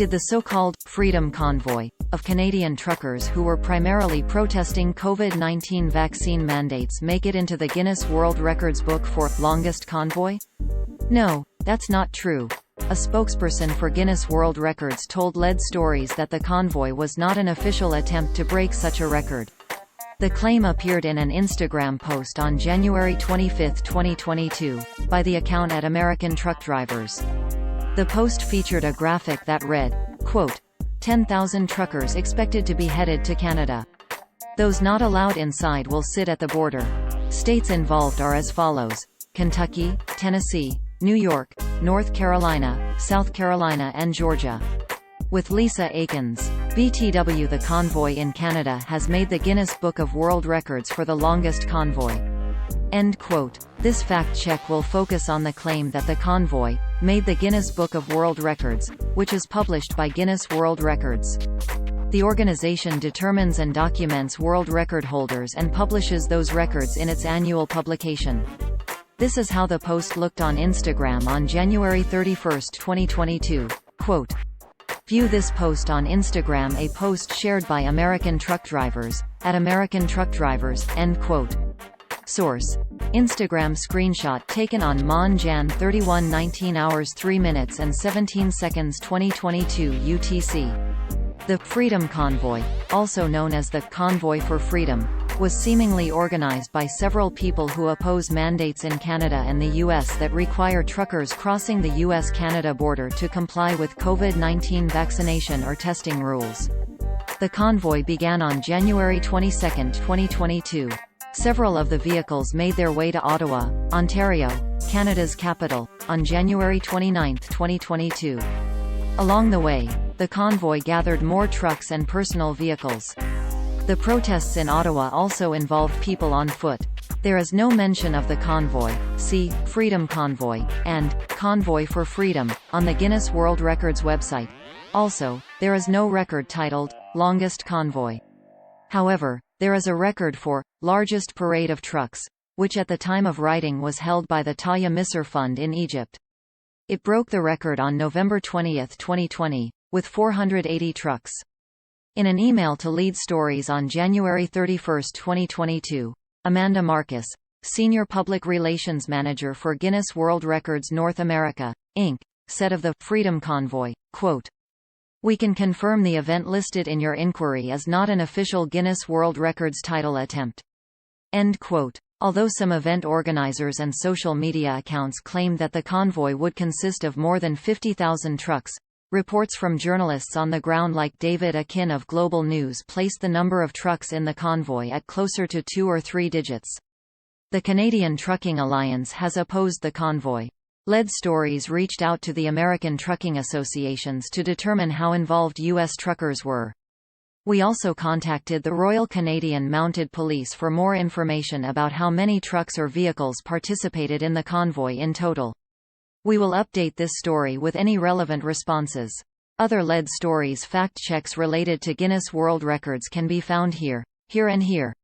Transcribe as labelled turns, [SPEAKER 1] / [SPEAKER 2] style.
[SPEAKER 1] did the so-called Freedom Convoy of Canadian truckers who were primarily protesting COVID-19 vaccine mandates make it into the Guinness World Records book for longest convoy? No, that's not true. A spokesperson for Guinness World Records told Lead Stories that the convoy was not an official attempt to break such a record. The claim appeared in an Instagram post on January 25, 2022, by the account @American Truck Drivers. The post featured a graphic that read, quote, 10,000 truckers expected to be headed to Canada. Those not allowed inside will sit at the border. States involved are as follows: Kentucky, Tennessee, New York, North Carolina, South Carolina and Georgia. With Lisa Aikens, BTW. The convoy in Canada has made the Guinness Book of World Records for the longest convoy. End quote. This fact check will focus on the claim that the convoy made the Guinness Book of World Records, which is published by Guinness World Records. The organization determines and documents world record holders and publishes those records in its annual publication. This is how the post looked on Instagram on January 31, 2022. Quote, view this post on Instagram, a post shared by American Truck Drivers, @American Truck Drivers, end quote. Source: Instagram screenshot taken on Jan 31, 19 hours 3 minutes and 17 seconds 2022 UTC. The Freedom Convoy, also known as the Convoy for Freedom, was seemingly organized by several people who oppose mandates in Canada and the U.S. that require truckers crossing the U.S.-Canada border to comply with COVID-19 vaccination or testing rules. The convoy began on January 22, 2022. Several of the vehicles made their way to Ottawa, Ontario, Canada's capital, on January 29, 2022. Along the way, the convoy gathered more trucks and personal vehicles. The protests in Ottawa also involved people on foot. There is no mention of the convoy, see Freedom Convoy, and Convoy for Freedom, on the Guinness World Records website. Also, there is no record titled, Longest Convoy. However, there is a record for Largest Parade of Trucks, which at the time of writing was held by the Taya Misr Fund in Egypt. It broke the record on November 20, 2020, with 480 trucks. In an email to Lead Stories on January 31, 2022, Amanda Marcus, Senior Public Relations Manager for Guinness World Records North America, Inc., said of the Freedom Convoy, quote, we can confirm the event listed in your inquiry is not an official Guinness World Records title attempt. End quote. Although some event organizers and social media accounts claimed that the convoy would consist of more than 50,000 trucks, reports from journalists on the ground like David Akin of Global News placed the number of trucks in the convoy at closer to 2 or 3 digits. The Canadian Trucking Alliance has opposed the convoy. Lead Stories reached out to the American trucking associations to determine how involved U.S. truckers were. We also contacted the Royal Canadian Mounted Police for more information about how many trucks or vehicles participated in the convoy in total. We will update this story with any relevant responses. Other Lead Stories fact checks related to Guinness World Records can be found here and here.